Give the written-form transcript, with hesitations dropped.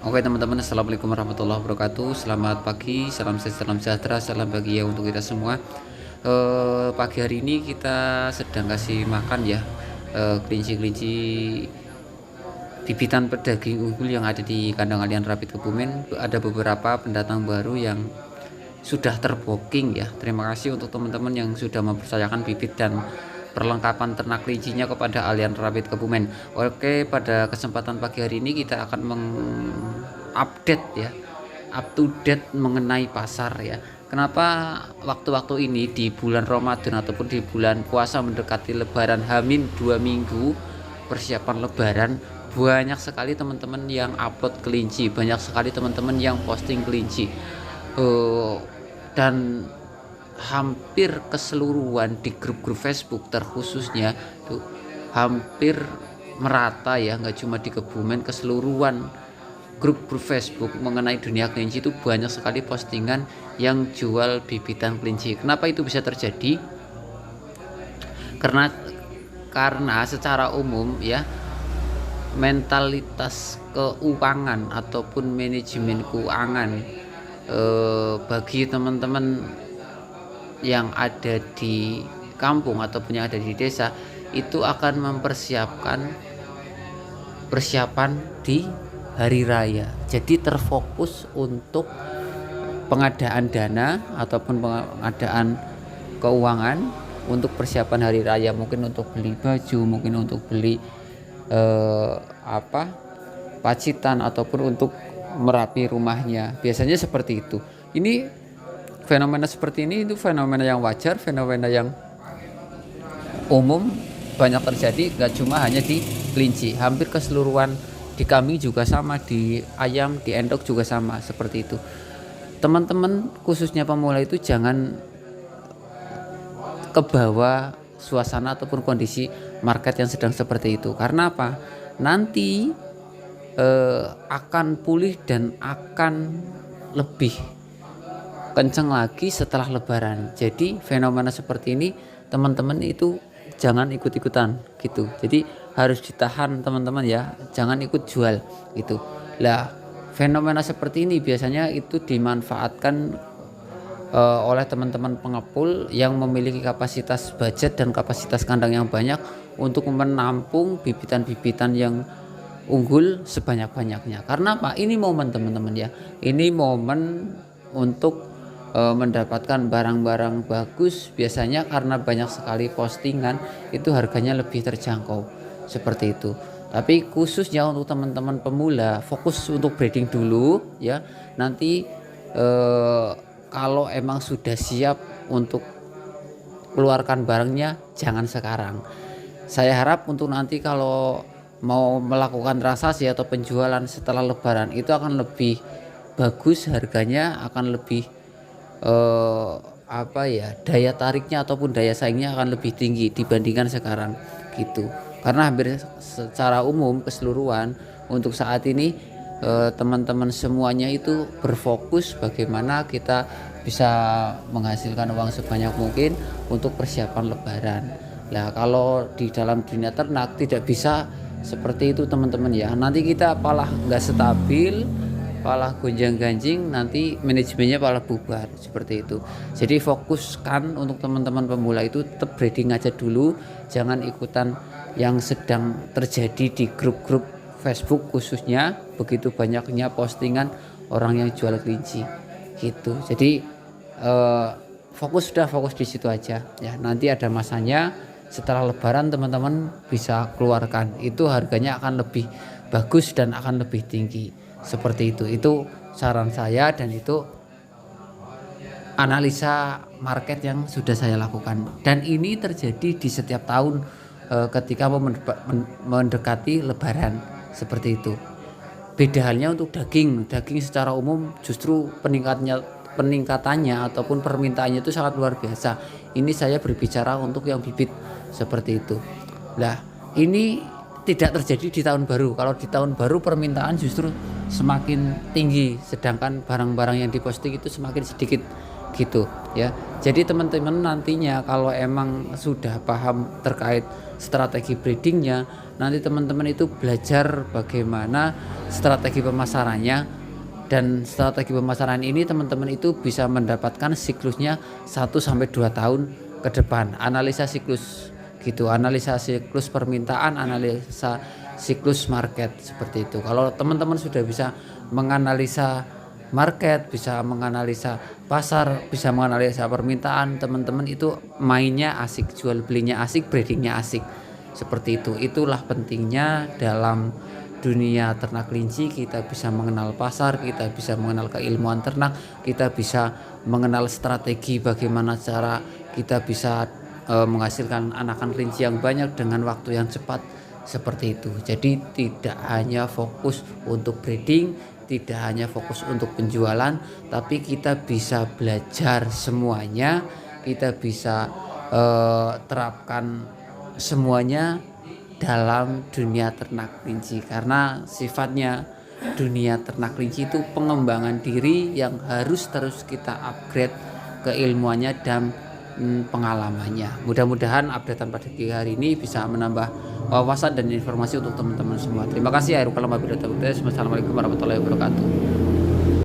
Oke teman-teman, assalamualaikum warahmatullahi wabarakatuh. Selamat pagi, salam sehat, salam sejahtera, salam bahagia untuk kita semua. Pagi hari ini kita sedang kasih makan ya kelinci-kelinci bibitan pedaging unggul yang ada di kandang Alian Rapid Kebumen. Ada beberapa pendatang baru yang sudah terbooking ya. Terima kasih untuk teman-teman yang sudah mempercayakan bibit dan perlengkapan ternak kelincinya kepada Alian Rapid Kebumen. Oke, pada kesempatan pagi hari ini kita akan mengupdate ya, up to date mengenai pasar ya. Kenapa waktu-waktu ini di bulan Ramadan ataupun di bulan puasa mendekati Lebaran Hamin 2 minggu persiapan Lebaran, banyak sekali teman-teman yang upload kelinci, banyak sekali teman-teman yang posting kelinci. Dan hampir keseluruhan di grup-grup Facebook terkhususnya tuh hampir merata ya, nggak cuma di Kebumen, keseluruhan grup-grup Facebook mengenai dunia kelinci itu banyak sekali postingan yang jual bibitan kelinci. Kenapa itu bisa terjadi? Karena secara umum ya, mentalitas keuangan ataupun manajemen keuangan bagi teman-teman yang ada di kampung ataupun yang ada di desa itu akan mempersiapkan persiapan di hari raya. Jadi terfokus untuk pengadaan dana ataupun pengadaan keuangan untuk persiapan hari raya, mungkin untuk beli baju, mungkin untuk beli pacitan ataupun untuk merapi rumahnya. Biasanya seperti itu. Ini fenomena seperti ini itu fenomena yang wajar, fenomena yang umum, banyak terjadi, gak cuma hanya di kelinci, hampir keseluruhan. Di kambing juga sama, di ayam, di endok juga sama seperti itu. Teman-teman khususnya pemula itu jangan kebawa suasana ataupun kondisi market yang sedang seperti itu. Karena apa? Nanti akan pulih dan akan lebih kenceng lagi setelah Lebaran. Jadi fenomena seperti ini teman-teman itu jangan ikut-ikutan gitu. Jadi harus ditahan teman-teman ya, jangan ikut jual gitu. Lah fenomena seperti ini biasanya itu dimanfaatkan oleh teman-teman pengepul yang memiliki kapasitas budget dan kapasitas kandang yang banyak untuk menampung bibitan-bibitan yang unggul sebanyak-banyaknya. Karena apa? Ini momen teman-teman ya. Ini momen untuk mendapatkan barang-barang bagus. Biasanya karena banyak sekali postingan itu harganya lebih terjangkau seperti itu. Tapi khususnya untuk teman-teman pemula, fokus untuk breeding dulu ya. Nanti kalau emang sudah siap untuk keluarkan barangnya, jangan sekarang. Saya harap untuk nanti kalau mau melakukan transaksi atau penjualan setelah Lebaran itu akan lebih bagus, harganya akan lebih daya tariknya ataupun daya saingnya akan lebih tinggi dibandingkan sekarang gitu. Karena hampir secara umum keseluruhan untuk saat ini teman-teman semuanya itu berfokus bagaimana kita bisa menghasilkan uang sebanyak mungkin untuk persiapan Lebaran. Nah kalau di dalam dunia ternak tidak bisa seperti itu teman-teman ya. Nanti kita malah nggak stabil, malah gonjang-ganjing, nanti manajemennya malah bubar seperti itu. Jadi fokuskan untuk teman-teman pemula itu tetap breeding aja dulu, jangan ikutan yang sedang terjadi di grup-grup Facebook khususnya, begitu banyaknya postingan orang yang jual kelinci gitu. Jadi fokus di situ aja ya. Nanti ada masanya setelah Lebaran teman-teman bisa keluarkan, itu harganya akan lebih bagus dan akan lebih tinggi seperti itu saran saya dan itu analisa market yang sudah saya lakukan, dan ini terjadi di setiap tahun ketika mendekati Lebaran seperti itu. Beda halnya untuk daging secara umum justru peningkatannya ataupun permintaannya itu sangat luar biasa. Ini saya berbicara untuk yang bibit seperti itu. Nah ini tidak terjadi di tahun baru. Kalau di tahun baru permintaan justru semakin tinggi, sedangkan barang-barang yang diposting itu semakin sedikit gitu ya. Jadi teman-teman nantinya kalau emang sudah paham terkait strategi breedingnya, nanti teman-teman itu belajar bagaimana strategi pemasarannya, dan strategi pemasaran ini teman-teman itu bisa mendapatkan siklusnya 1 sampai 2 tahun ke depan. Analisa siklus gitu, analisa siklus permintaan, analisa siklus market seperti itu. Kalau teman-teman sudah bisa menganalisa market, bisa menganalisa pasar, bisa menganalisa permintaan, teman-teman itu mainnya asik, jual belinya asik, breedingnya asik seperti itu. Itulah pentingnya dalam dunia ternak kelinci, kita bisa mengenal pasar, kita bisa mengenal keilmuan ternak, kita bisa mengenal strategi bagaimana cara kita bisa menghasilkan anakan kelinci yang banyak dengan waktu yang cepat seperti itu. Jadi tidak hanya fokus untuk breeding, tidak hanya fokus untuk penjualan, tapi kita bisa belajar semuanya, kita bisa terapkan semuanya dalam dunia ternak kelinci, karena sifatnya dunia ternak kelinci itu pengembangan diri yang harus terus kita upgrade keilmuannya dan pengalamannya. Mudah-mudahan updatean pada hari ini bisa menambah wawasan dan informasi untuk teman-teman semua. Terima kasih. Assalamualaikum warahmatullahi wabarakatuh.